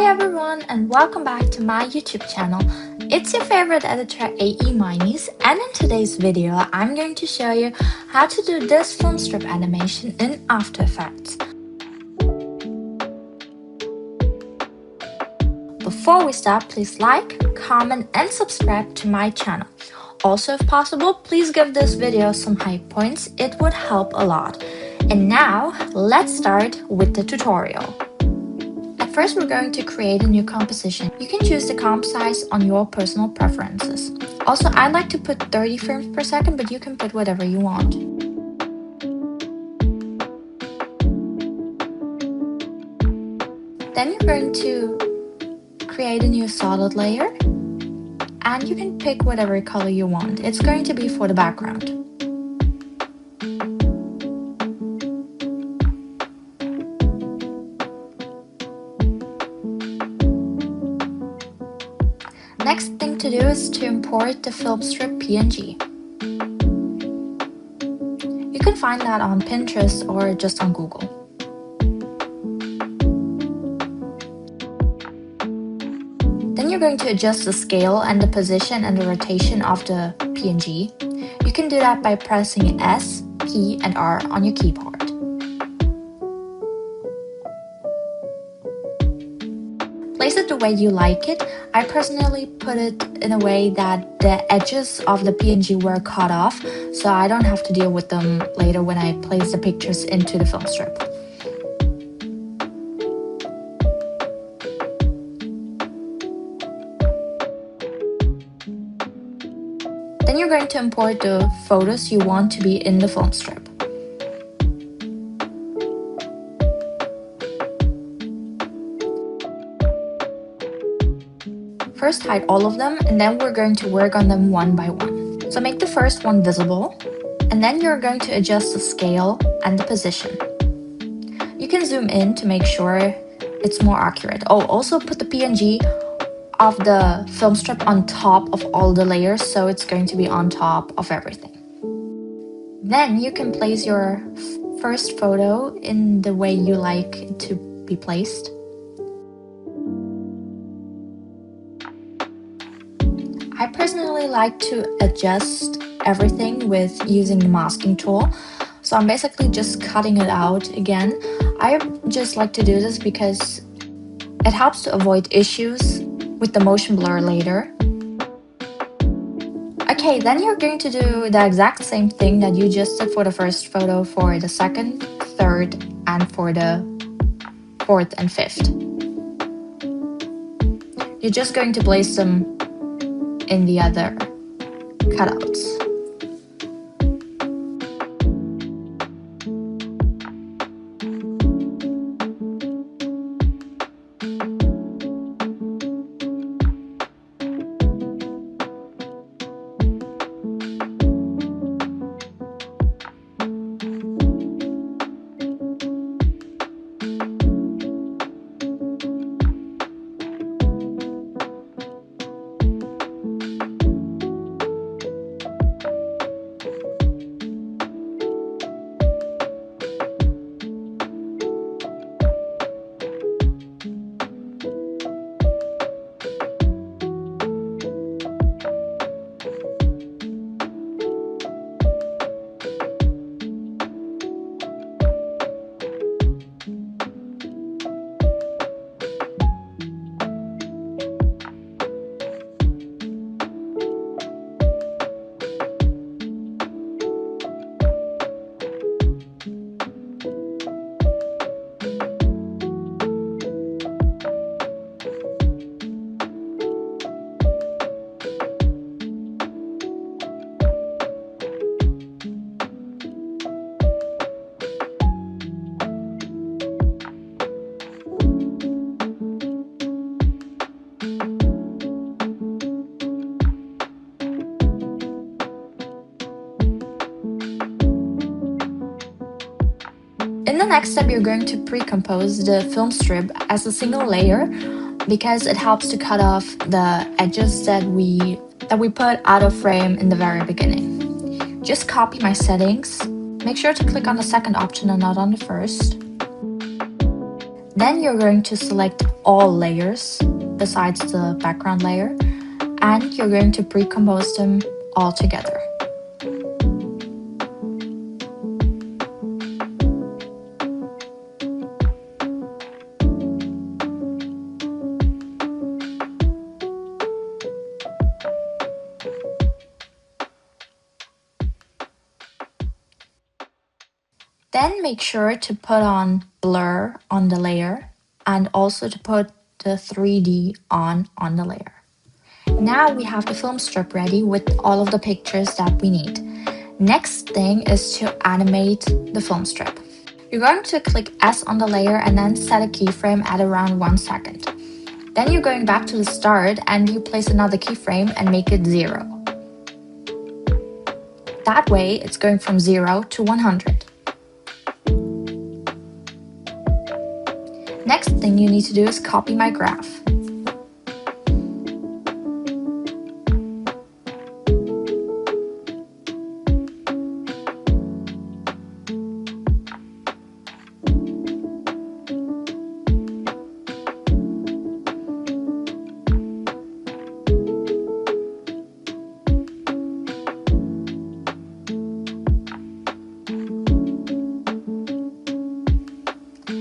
Hi everyone and welcome back to my YouTube channel. It's your favorite editor aemiones, and in today's video I'm going to show you how to do this film strip animation in After Effects. Before we start, please like, comment and subscribe to my channel. Also, if possible, please give this video some hype points, it would help a lot. And now, let's start with the tutorial. First, we're going to create a new composition. You can choose the comp size on your personal preferences. Also, I like to put 30 frames per second, but you can put whatever you want. Then you're going to create a new solid layer, and you can pick whatever color you want. It's going to be for the background. Next thing to do is to import the FILMSTRIP PNG. You can find that on Pinterest or just on Google. Then you're going to adjust the scale and the position and the rotation of the PNG. You can do that by pressing S, P and R on your keyboard. Place it the way you like it. I personally put it in a way that the edges of the PNG were cut off, so I don't have to deal with them later when I place the pictures into the film strip. Then you're going to import the photos you want to be in the film strip. First, hide all of them, and then we're going to work on them one by one. So make the first one visible, and then you're going to adjust the scale and the position. You can zoom in to make sure it's more accurate. Oh, also put the PNG of the film strip on top of all the layers, so it's going to be on top of everything. Then you can place your first photo in the way you like it to be placed. I personally like to adjust everything with using the masking tool, so I'm basically just cutting it out again. I just like to do this because it helps to avoid issues with the motion blur later. Okay, then you're going to do the exact same thing that you just did for the first photo for the second, third, and for the fourth and fifth. You're just going to place them in the other cutouts. In the next step, you're going to pre-compose the film strip as a single layer because it helps to cut off the edges that we put out of frame in the very beginning. Just copy my settings. Make sure to click on the second option and not on the first. Then you're going to select all layers besides the background layer, and you're going to pre-compose them all together. Then make sure to put on blur on the layer and also to put the 3D on the layer. Now we have the film strip ready with all of the pictures that we need. Next thing is to animate the film strip. You're going to click S on the layer and then set a keyframe at around 1 second. Then you're going back to the start and you place another keyframe and make it 0. That way it's going from 0 to 100. Next thing you need to do is copy my graph.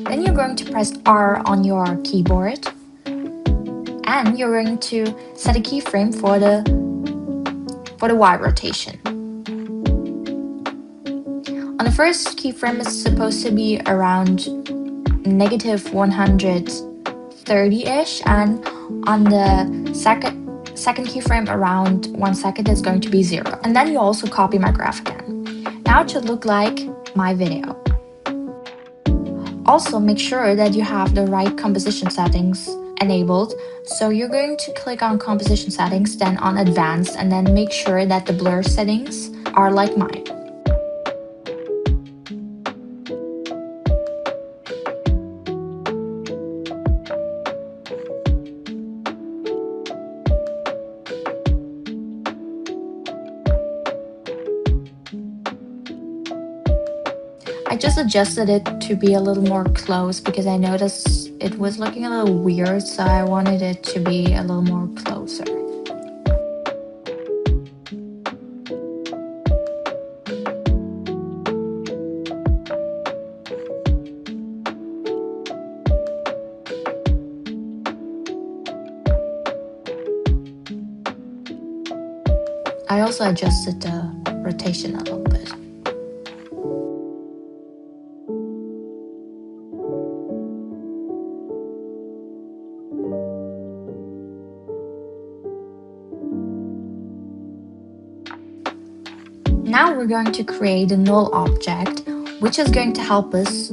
Then you're going to press R on your keyboard and you're going to set a keyframe for the Y rotation. On the first keyframe it's supposed to be around negative 130-ish, and on the second keyframe around 1 second is going to be 0. And then you also copy my graph again. Now it should look like my video. Also make sure that you have the right composition settings enabled. So you're going to click on composition settings, then on advanced, and then make sure that the blur settings are like mine. I just adjusted it to be a little more close because I noticed it was looking a little weird, so I wanted it to be a little more closer. I also adjusted the rotation a little bit. Now we're going to create a null object, which is going to help us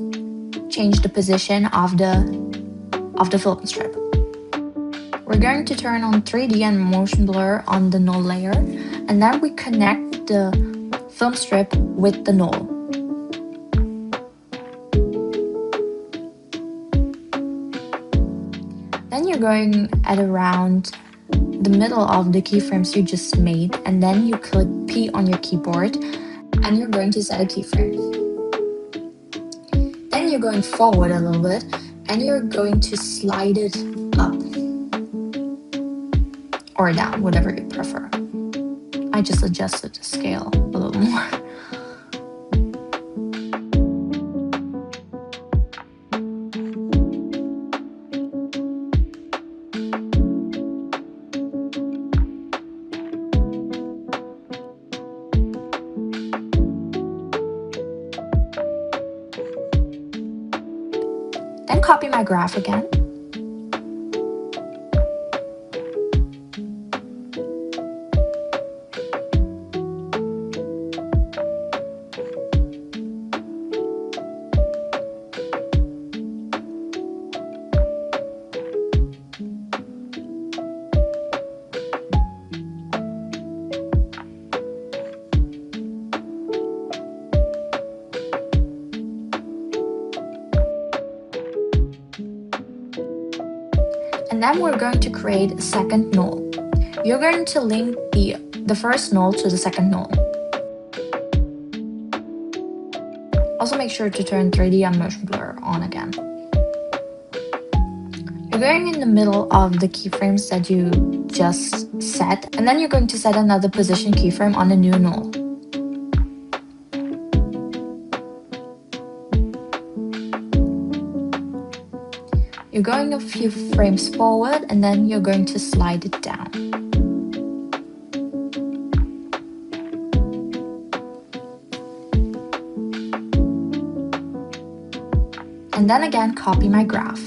change the position of the film strip. We're going to turn on 3D and motion blur on the null layer, and then we connect the film strip with the null. Then you're going at around the middle of the keyframes you just made, and then you click P on your keyboard and you're going to set a keyframe. Then you're going forward a little bit and you're going to slide it up or down, whatever you prefer. I just adjusted the scale a little more. Then copy my graph again. And then we're going to create a second null. You're going to link the first null to the second null. Also make sure to turn 3D and motion blur on again. You're going in the middle of the keyframes that you just set, and then you're going to set another position keyframe on a new null. You're going a few frames forward, and then you're going to slide it down. And then again, copy my graph.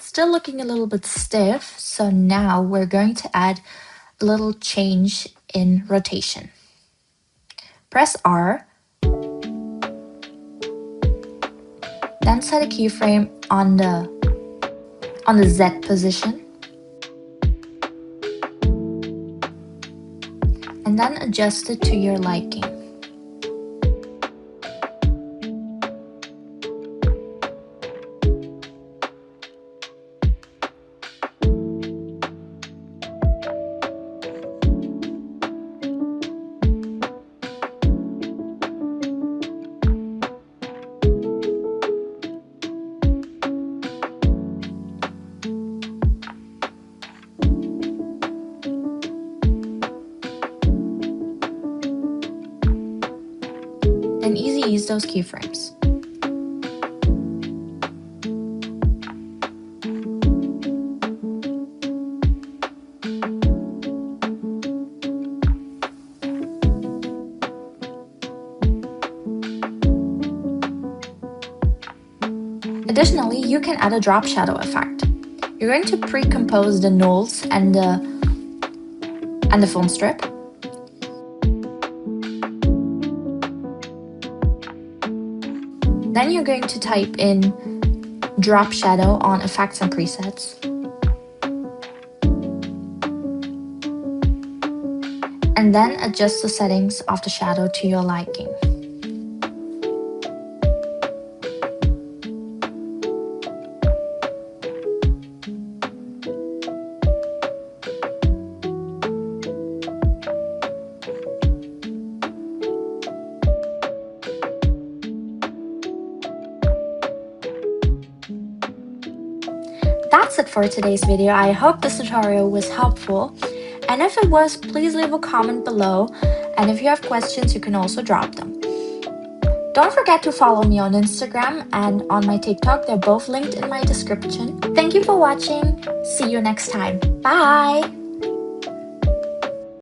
Still looking a little bit stiff, so now we're going to add a little change in rotation. Press R, then set a keyframe on the Z position, and then adjust it to your liking. Then easy use those keyframes. Additionally, you can add a drop shadow effect. You're going to pre-compose the nulls and the film strip. Then you're going to type in drop shadow on effects and presets. And then adjust the settings of the shadow to your liking. That's it for today's video. I hope this tutorial was helpful, and if it was, please leave a comment below, and if you have questions, you can also drop them. Don't forget to follow me on Instagram and on my TikTok. They're both linked in my description. Thank you for watching. See you next time. Bye!